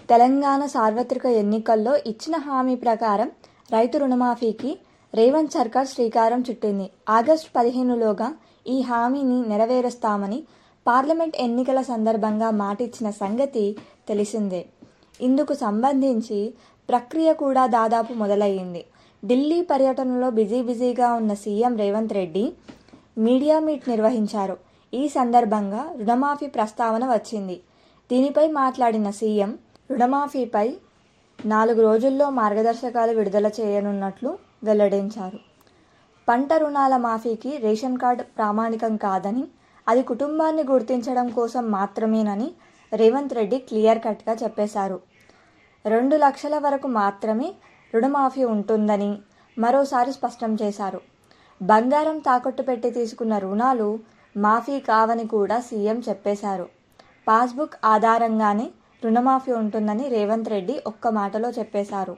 తెలంగాణ సార్వత్రిక ఎన్నికల్లో ఇచ్చిన హామీ ప్రకారం రైతు రుణమాఫీకి రేవంత్ సర్కార్ శ్రీకారం చుట్టింది. ఆగస్టు 15లోగా ఈ హామీని నెరవేరుస్తామని పార్లమెంట్ ఎన్నికల సందర్భంగా మాటిచ్చిన సంగతి తెలిసిందే. ఇందుకు సంబంధించి ప్రక్రియ కూడా దాదాపు మొదలయ్యింది. ఢిల్లీ పర్యటనలో బిజీగా ఉన్న CM Revanth Reddy media meet నిర్వహించారు. ఈ సందర్భంగా రుణమాఫీ ప్రస్తావన వచ్చింది. దీనిపై మాట్లాడిన సీఎం రుణమాఫీపై 4 రోజుల్లో మార్గదర్శకాలు విడుదల చేయనున్నట్లు వెల్లడించారు. పంట రుణాల మాఫీకి రేషన్ కార్డు ప్రామాణికం కాదని, అది కుటుంబాన్ని గుర్తించడం కోసం మాత్రమేనని రేవంత్ రెడ్డి క్లియర్ కట్గా చెప్పేశారు. 2 లక్షల వరకు మాత్రమే రుణమాఫీ ఉంటుందని మరోసారి స్పష్టం చేశారు. బంగారం తాకట్టు పెట్టి తీసుకున్న రుణాలు మాఫీ కావని కూడా సీఎం చెప్పేశారు. పాస్బుక్ ఆధారంగానే రుణమాఫీ ఉంటుందని రేవంత్ రెడ్డి ఒక్క మాటలో చెప్పేశారు.